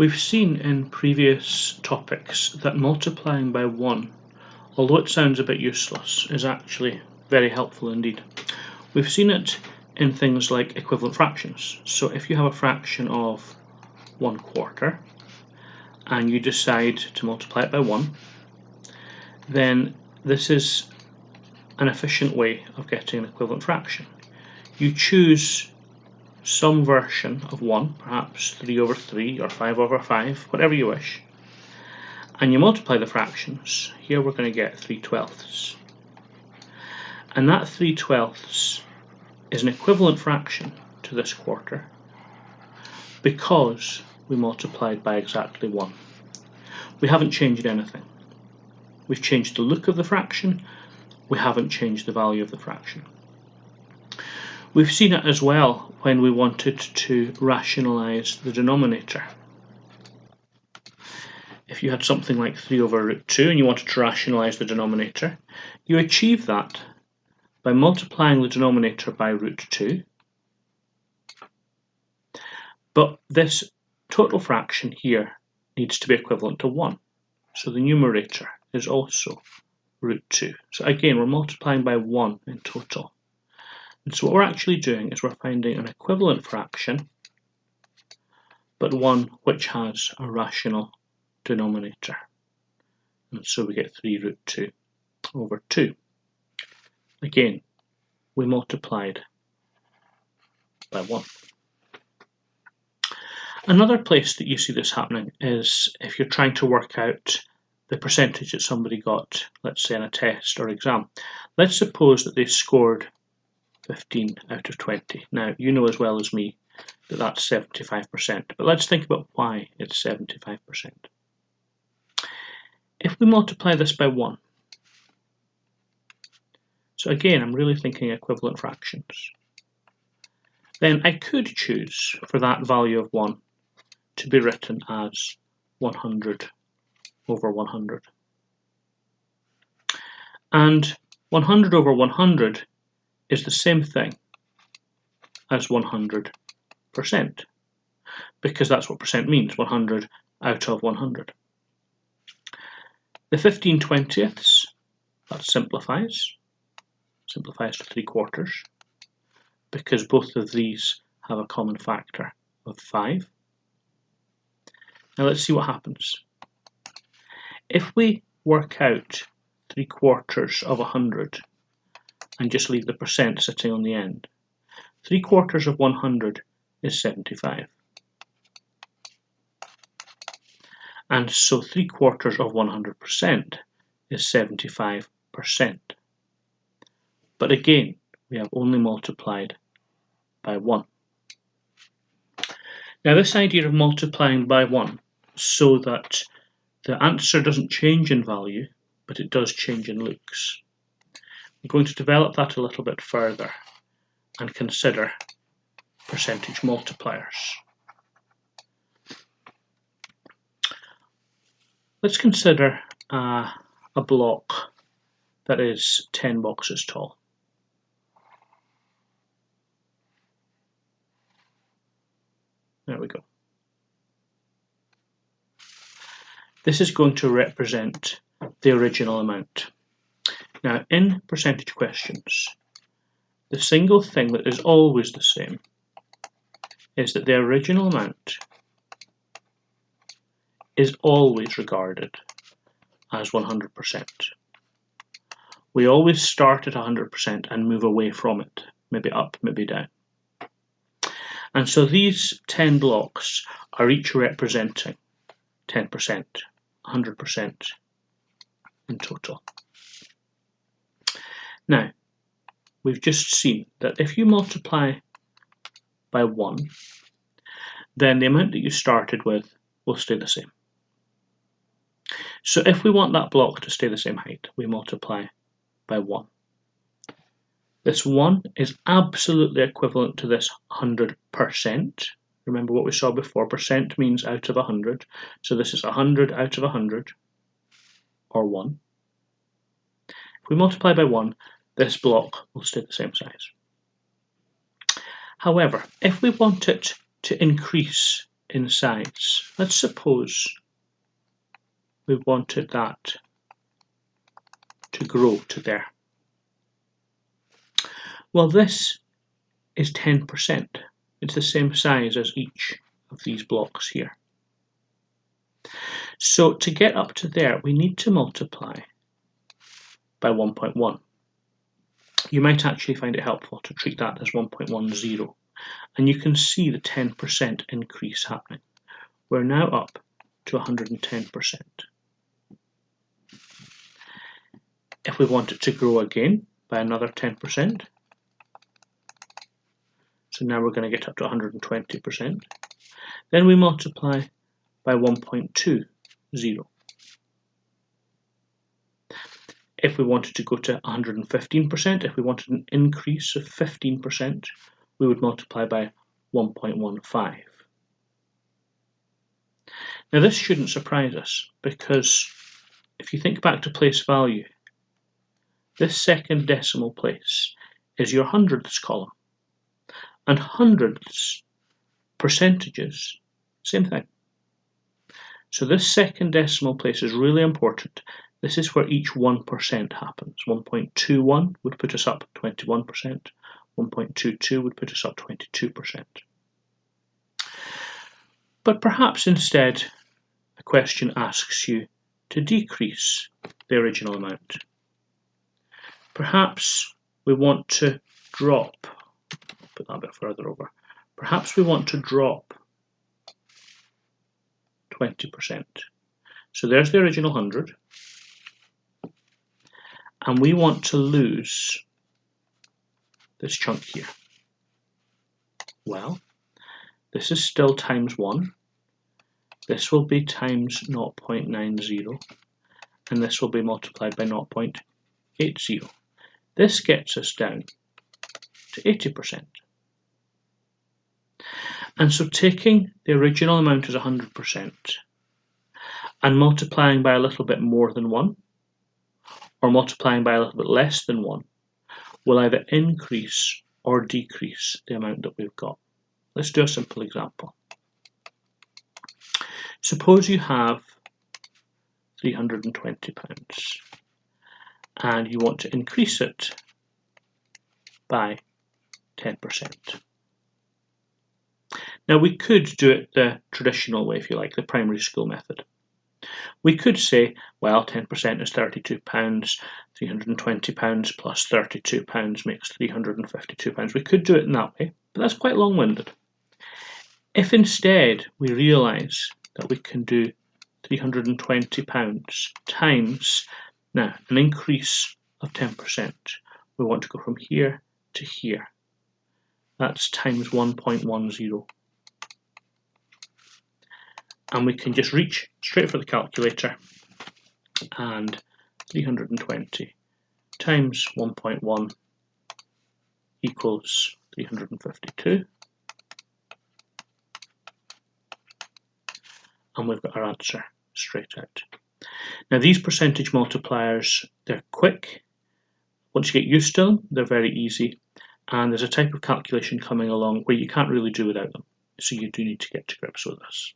We've seen in previous topics that multiplying by 1, although it sounds a bit useless, is actually very helpful indeed. We've seen it in things like equivalent fractions. So if you have a fraction of 1/4 and you decide to multiply it by 1, then this is an efficient way of getting an equivalent fraction. You choose some version of 1, perhaps 3/3 or 5/5, whatever you wish, and you multiply the fractions. Here we're going to get 3/12, and that 3/12 is an equivalent fraction to this quarter because we multiplied by exactly 1. We haven't changed anything. We've changed the look of the fraction, we haven't changed the value of the fraction. We've seen it as well when we wanted to rationalise the denominator. If you had something like 3/√2 and you wanted to rationalise the denominator, you achieve that by multiplying the denominator by √2. But this total fraction here needs to be equivalent to 1. So the numerator is also √2. So again, we're multiplying by 1 in total. And so what we're actually doing is we're finding an equivalent fraction, but one which has a rational denominator. And so we get 3√2/2. Again, we multiplied by 1. Another place that you see this happening is if you're trying to work out the percentage that somebody got, let's say in a test or exam. Let's suppose that they scored 15 out of 20. Now, you know as well as me that that's 75%, but let's think about why it's 75%. If we multiply this by 1, so again, I'm really thinking equivalent fractions, then I could choose for that value of 1 to be written as 100/100. And 100/100 is the same thing as 100%, because that's what percent means, 100 out of 100. The 15/20, that simplifies to 3/4, because both of these have a common factor of 5. Now let's see what happens. If we work out 3/4 of 100 and just leave the percent sitting on the end, 3/4 of 100 is 75. And so 3/4 of 100% is 75%. But again, we have only multiplied by 1. Now this idea of multiplying by 1 so that the answer doesn't change in value, but it does change in looks. I'm going to develop that a little bit further and consider percentage multipliers. Let's consider a block that is 10 boxes tall. There we go. This is going to represent the original amount. Now, in percentage questions, the single thing that is always the same is that the original amount is always regarded as 100%. We always start at 100% and move away from it, maybe up, maybe down. And so these 10 blocks are each representing 10%, 100% in total. Now, we've just seen that if you multiply by 1, then the amount that you started with will stay the same. So if we want that block to stay the same height, we multiply by 1. This 1 is absolutely equivalent to this 100%. Remember what we saw before, percent means out of 100. So this is 100 out of 100, or 1. If we multiply by 1, this block will stay the same size. However, if we want it to increase in size. Let's suppose we wanted that to grow to there. Well, this is 10%. It's the same size as each of these blocks here. So to get up to there, we need to multiply by 1.1. You might actually find it helpful to treat that as 1.10, and you can see the 10% increase happening. We're now up to 110%. If we want it to grow again by another 10%, so now we're going to get up to 120%, then we multiply by 1.20. If we wanted to go to 115%, if we wanted an increase of 15%, we would multiply by 1.15. Now this shouldn't surprise us, because if you think back to place value, this second decimal place is your hundredths column, and hundredths, percentages, same thing. So this second decimal place is really important. This is where each 1% happens. 1.21 would put us up 21%. 1.22 would put us up 22%. But perhaps instead, a question asks you to decrease the original amount. Perhaps we want to drop, put that a bit further over, perhaps we want to drop 20%. So there's the original 100, and we want to lose this chunk here. Well, this is still times 1, this will be times 0.90, and this will be multiplied by 0.80. This gets us down to 80%. And so taking the original amount as 100% and multiplying by a little bit more than 1, or multiplying by a little bit less than 1, will either increase or decrease the amount that we've got. Let's do a simple example. Suppose you have £320 and you want to increase it by 10%. Now we could do it the traditional way, if you like, the primary school method. We could say, well, 10% is £32, £320 plus £32 makes £352. We could do it in that way, but that's quite long-winded. If instead we realise that we can do £320 times, now, an increase of 10%, we want to go from here to here. That's times 1.10. And we can just reach straight for the calculator, and 320 times 1.1 equals 352. And we've got our answer straight out. Now these percentage multipliers, they're quick. Once you get used to them, they're very easy. And there's a type of calculation coming along where you can't really do without them. So you do need to get to grips with this.